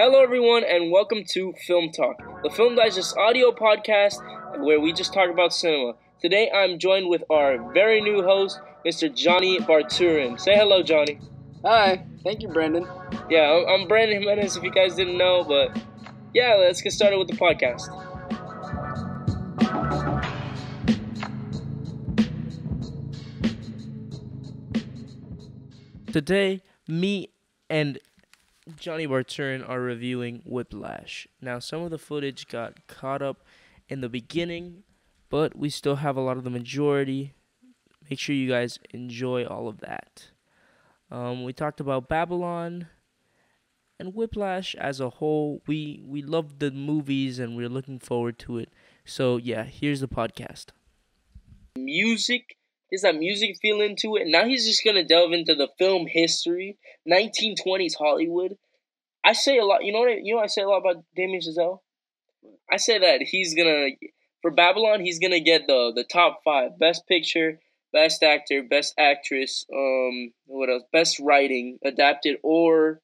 Hello, everyone, and welcome to Film Talk, the Film Digest audio podcast where we just talk about cinema. Today, I'm joined with our very new host, Mr. Johnny Barturin. Say hello, Johnny. Hi, thank you, Brandon. Yeah, I'm Brandon Jimenez, if you guys didn't know, but yeah, let's get started with the podcast. Today, me and Johnny Barturin are reviewing Whiplash. Now, some of the footage got caught up in the beginning, but we still have a lot of the majority. Make sure you guys enjoy all of that. We talked about Babylon and Whiplash as a whole. We loved the movies and we're looking forward to it. So, yeah, here's the podcast. Music. There's that music feel into it. Now he's just going to delve into the film history, 1920s Hollywood. I say a lot, I say a lot about Damien Chazelle? I say that he's going to, for Babylon, he's going to get the top 5. Best Picture, Best Actor, Best Actress, what else? Best Writing, Adapted or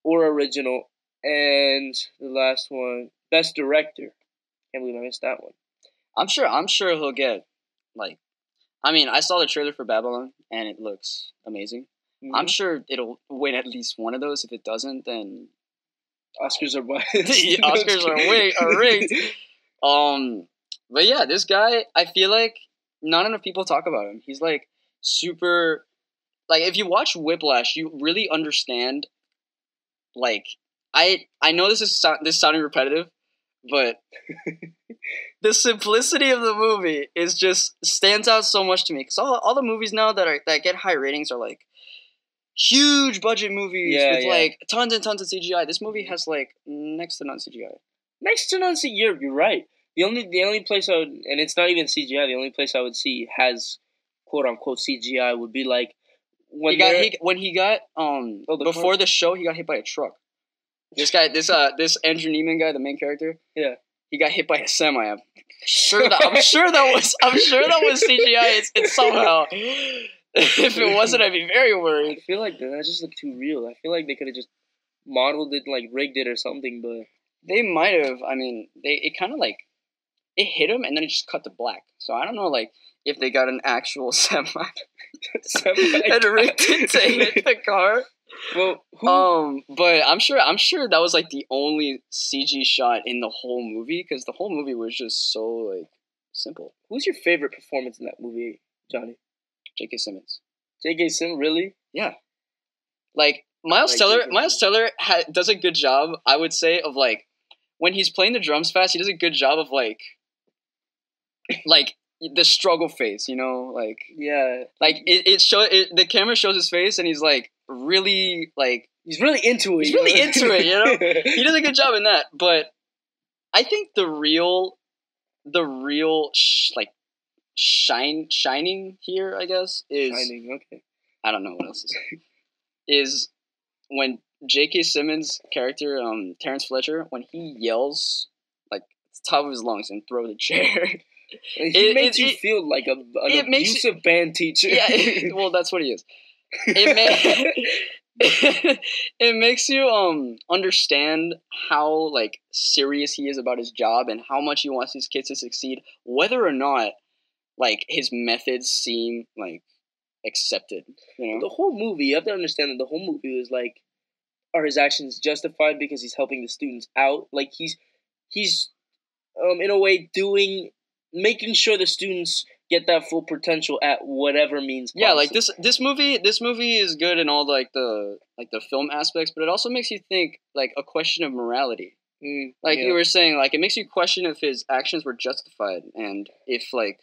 Original, and the last one, Best Director. Can't believe I missed that one. I'm sure he'll get, I saw the trailer for Babylon, and it looks amazing. Mm-hmm. I'm sure it'll win at least one of those. If it doesn't, then Oscars are biased. The Oscars are rigged. But yeah, this guy, I feel like not enough people talk about him. He's like super, if you watch Whiplash, you really understand. I know this sounding repetitive, but the simplicity of the movie stands out so much to me, because all the movies now that get high ratings are like huge budget movies with tons and tons of CGI. This movie has next to none CGI. Next to none CGI. You're right. The only place I would, and it's not even CGI. The only place I would see has quote unquote CGI would be when he got before the show, he got hit by a truck. This guy, this Andrew Neiman guy, the main character. Yeah. He got hit by a semi. I'm sure that was CGI. It's somehow. If it wasn't, I'd be very worried. I feel like that just looked too real. I feel like they could have just modeled it, rigged it or something, but they might have. I mean, it kind of it hit him and then it just cut to black. So I don't know, if they got an actual semi and rigged it to hit the car. Well, but I'm sure that was the only CG shot in the whole movie, because the whole movie was just so simple. Who's your favorite performance in that movie, Johnny? J.K. Simmons. J.K. Simmons, really? Yeah. Miles Teller does a good job, I would say, of when he's playing the drums fast, he does a good job of the struggle face, Yeah. The camera shows his face and he's really he's really into it. He's really into it, He does a good job in that, but I think the real shining here, I guess, is shining. Okay. I don't know what else to say. Is when J.K. Simmons' character, Terrence Fletcher, when he yells at the top of his lungs and throw the chair. He makes you feel like an abusive band teacher. Yeah, well, that's what he is. It makes you understand how serious he is about his job and how much he wants these kids to succeed, whether or not his methods seem accepted. The whole movie, you have to understand that the whole movie is are his actions justified because he's helping the students out? He's in a way making sure the students get that full potential at whatever means possible. Yeah, this movie is good in all the film aspects, but it also makes you think a question of morality. You were saying, it makes you question if his actions were justified, and if I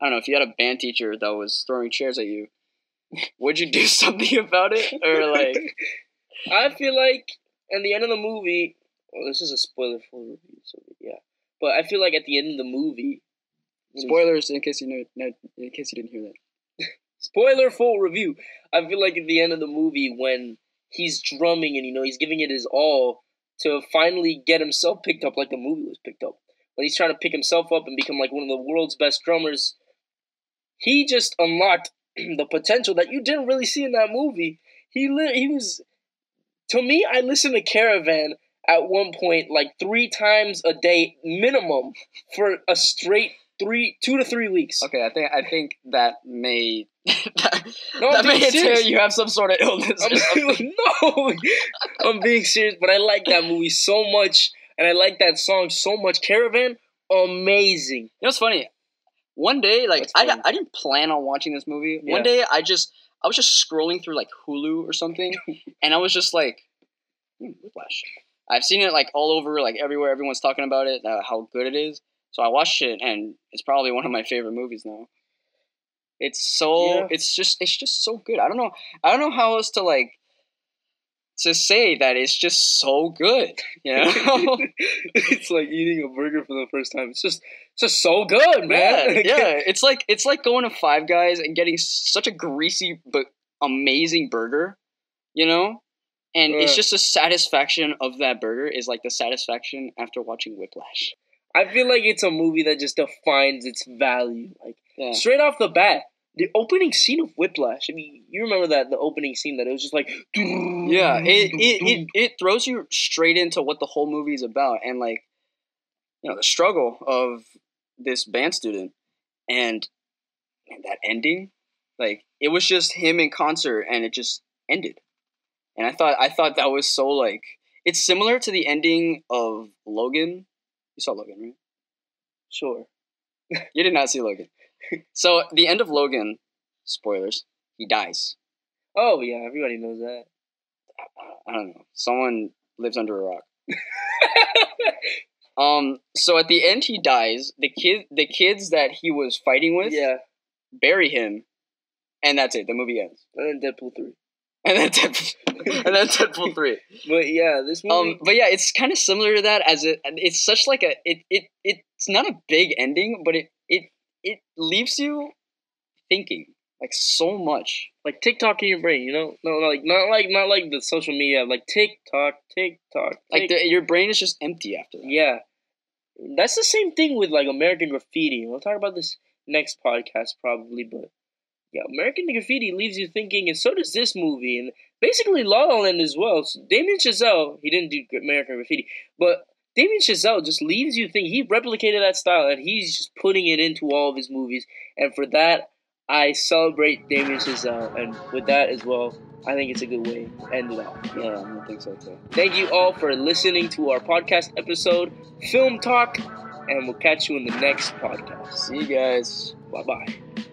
don't know, if you had a band teacher that was throwing chairs at you, would you do something about it? Or I feel like at the end of the movie, well, this is a spoiler for the review, so yeah. But I feel like at the end of the movie, spoilers in case you didn't hear that. Spoiler full review. I feel like at the end of the movie, when he's drumming and he's giving it his all to finally get himself picked up like the movie was picked up. When he's trying to pick himself up and become one of the world's best drummers, he just unlocked the potential that you didn't really see in that movie. He was, to me, I listened to Caravan at one point like 3 times a day minimum for a straight 2 to 3 weeks. Okay, I think that may No, that may serious. entail you have some sort of illness. No, I'm being serious. But I like that movie so much, and I like that song so much. Caravan, amazing. You know what's funny? One day, like I didn't plan on watching this movie. Yeah. One day, I was just scrolling through like Hulu or something, and I was just like, Whiplash. I've seen it like all over, like everywhere. Everyone's talking about it, how good it is. So I watched it, and it's probably one of my favorite movies now. It's just so good. I don't know how else to say that it's just so good. You know? It's like eating a burger for the first time. It's just so good, man. Yeah. It's like going to Five Guys and getting such a greasy but amazing burger, you know? And it's just the satisfaction of that burger is like the satisfaction after watching Whiplash. I feel like it's a movie that just defines its value. Like straight off the bat, the opening scene of Whiplash. I mean, you remember the opening scene that it was just like it throws you straight into what the whole movie is about, and like, you know, the struggle of this band student, and that ending, like it was just him in concert, and it just ended. And I thought that was so like, it's similar to the ending of Logan. You saw Logan, right? Sure. You did not see Logan. So the end of Logan, spoilers, he dies. Oh yeah, everybody knows that. I don't know. Someone lives under a rock. So at the end he dies. The kids that he was fighting with, bury him, and that's it. The movie ends. And then Deadpool 3. And then Deadpool 3. But yeah, this movie. But yeah, it's kind of similar to that. It's such like it's not a big ending, but it leaves you thinking like so much, like TikTok in your brain. You know, not like the social media, like TikTok. Like your brain is just empty after that. Yeah, that's the same thing with like American Graffiti. We'll talk about this next podcast probably, but. Yeah, American Graffiti leaves you thinking, and so does this movie, and basically La La Land as well. So Damien Chazelle, he didn't do American Graffiti, but Damien Chazelle just leaves you thinking. He replicated that style, and he's just putting it into all of his movies, and for that, I celebrate Damien Chazelle, and with that as well, I think it's a good way to end it off. Yeah, I think so too. Thank you all for listening to our podcast episode, Film Talk, and we'll catch you in the next podcast. See you guys. Bye-bye.